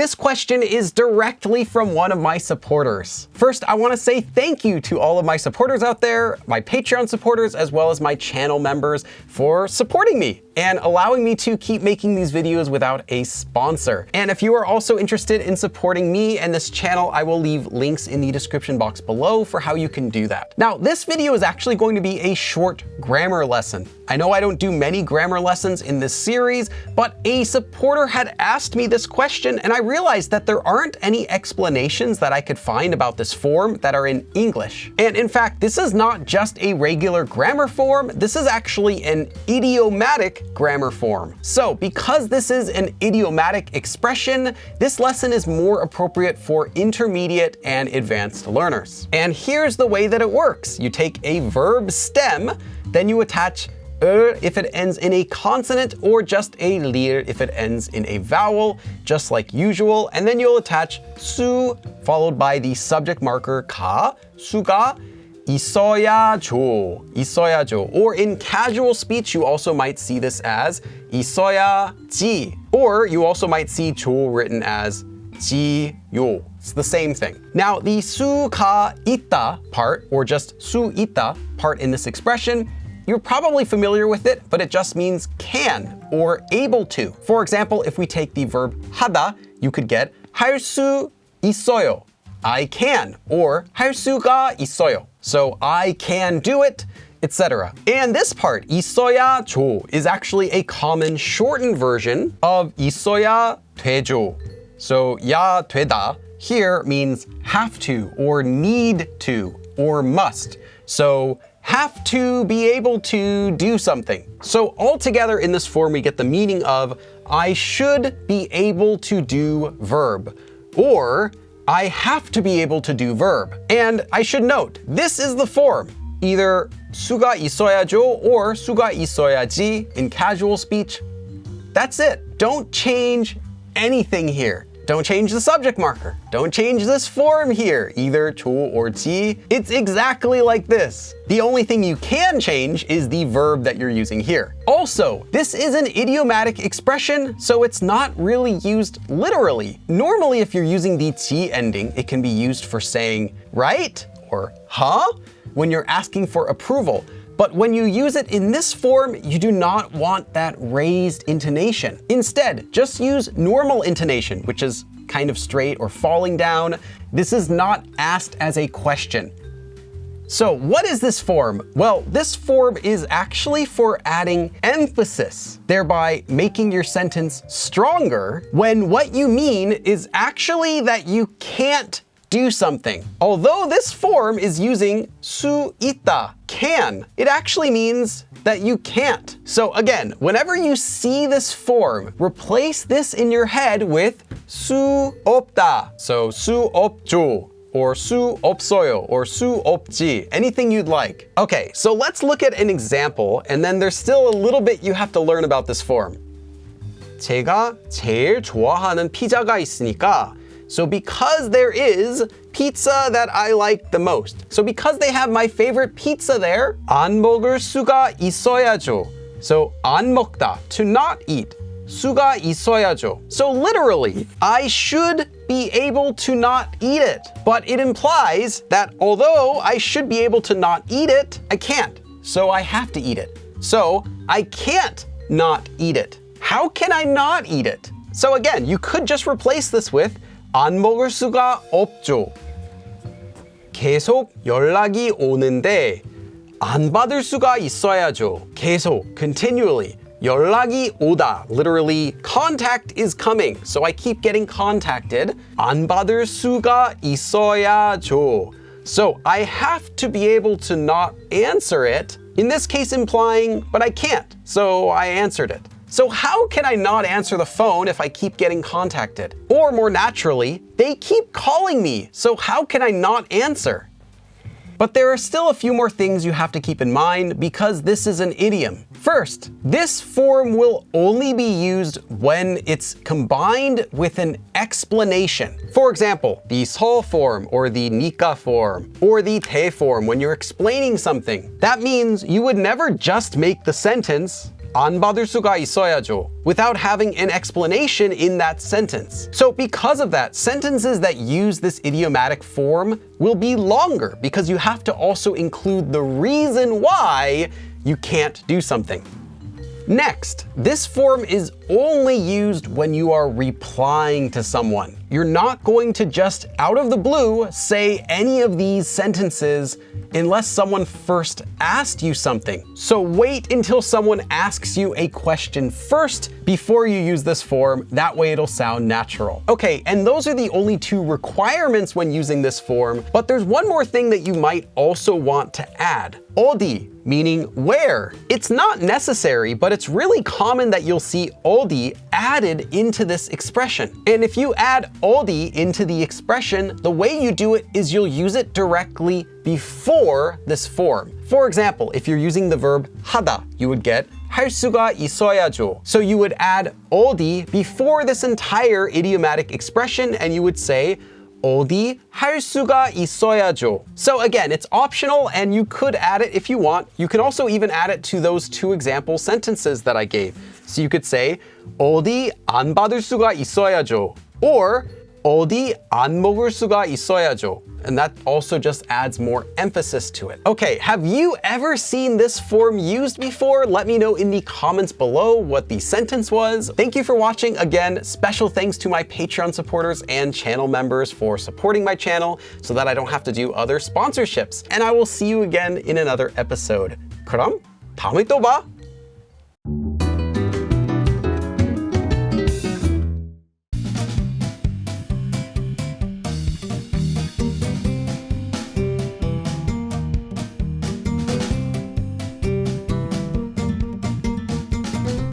This question is directly from one of my supporters. First, I want to say thank you to all of my supporters out there, my Patreon supporters, as well as my channel members for supporting me and allowing me to keep making these videos without a sponsor. And if you are also interested in supporting me and this channel, I will leave links in the description box below for how you can do that. Now, this video is actually going to be a short grammar lesson. I know I don't do many grammar lessons in this series, but a supporter had asked me this question and I realized that there aren't any explanations that I could find about this form that are in English. And in fact, this is not just a regular grammar form, this is actually an idiomatic grammar form. So because this is an idiomatic expression, this lesson is more appropriate for intermediate and advanced learners. And here's the way that it works. You take a verb stem, then you attach if it ends in a consonant or just a lir if it ends in a vowel, just like usual. And then you'll attach su followed by the subject marker 가, 수가 있어야죠, 있어야죠. Or in casual speech, you also might see this as 있어야지. Or you also might see 조 written as 지요. It's the same thing. Now, the 수가 있다 part, or just 수 있다 part in this expression, you're probably familiar with it, but it just means can or able to. For example, if we take the verb 하다, you could get 할 수 있어요. I can, or 할 수가 있어요. So I can do it, etc. And this part, 있어야죠, is actually a common shortened version of 있어야 되죠. So 야 되다 here means have to, or need to, or must. So have to be able to do something. So altogether in this form, we get the meaning of I should be able to do verb, or I have to be able to do verb. And I should note, this is the form, either 수가 있어야죠 or 수가 있어야지 in casual speech. That's it. Don't change anything here. Don't change the subject marker. Don't change this form here, either 조 or 지. It's exactly like this. The only thing you can change is the verb that you're using here. Also, this is an idiomatic expression, so it's not really used literally. Normally, if you're using the 지 ending, it can be used for saying right or huh when you're asking for approval. But when you use it in this form, you do not want that raised intonation. Instead, just use normal intonation, which is kind of straight or falling down. This is not asked as a question. So what is this form? Well, this form is actually for adding emphasis, thereby making your sentence stronger when what you mean is actually that you can't do something. Although this form is using 수 있다, can, it actually means that you can't. So again, whenever you see this form, replace this in your head with 수 없다. So 수 없죠, or 수 없어요, or 수 없지, anything you'd like. Okay, so let's look at an example, and then there's still a little bit you have to learn about this form. 제가 제일 좋아하는 피자가 있으니까, so because there is pizza that I like the most, so because they have my favorite pizza there, 안 먹을 수가 있어야죠. So 안 먹다, to not eat. 수가 있어야죠. So literally, I should be able to not eat it. But it implies that although I should be able to not eat it, I can't. So I have to eat it. So I can't not eat it. How can I not eat it? So again, you could just replace this with 안 먹을 수가 없죠. 계속 연락이 오는데 안 받을 수가 있어야죠. 계속, continually. 연락이 오다, literally contact is coming, so I keep getting contacted. 안 받을 수가 있어야죠. So I have to be able to not answer it, in this case implying, but I can't, so I answered it. So how can I not answer the phone if I keep getting contacted? Or more naturally, they keep calling me, so how can I not answer? But there are still a few more things you have to keep in mind because this is an idiom. First, this form will only be used when it's combined with an explanation. For example, the 서 form or the 니까 form or the 대 form when you're explaining something. That means you would never just make the sentence, 안 받을 수가 있어야죠, without having an explanation in that sentence. So because of that, sentences that use this idiomatic form will be longer because you have to also include the reason why you can't do something. Next, this form is only used when you are replying to someone. You're not going to just out of the blue say any of these sentences unless someone first asked you something. So wait until someone asks you a question first before you use this form. That way it'll sound natural. Okay, and those are the only two requirements when using this form, but there's one more thing that you might also want to add. 어디, meaning where. It's not necessary, but it's really common that you'll see 어디 added into this expression. And if you add 어디 into the expression, the way you do it is you'll use it directly before this form. For example, if you're using the verb 하다, you would get 할 수가 있어야죠. So you would add 어디 before this entire idiomatic expression and you would say 어디 할 수가 있어야죠. So again, it's optional and you could add it if you want. You can also even add it to those two example sentences that I gave. So you could say 어디 안 받을 수가 있어야죠. Or 어디 안 먹을 수가 있어야죠. And that also just adds more emphasis to it. Okay, have you ever seen this form used before? Let me know in the comments below what the sentence was. Thank you for watching. Again, special thanks to my Patreon supporters and channel members for supporting my channel so that I don't have to do other sponsorships. And I will see you again in another episode. 그럼 다음에 또 봐.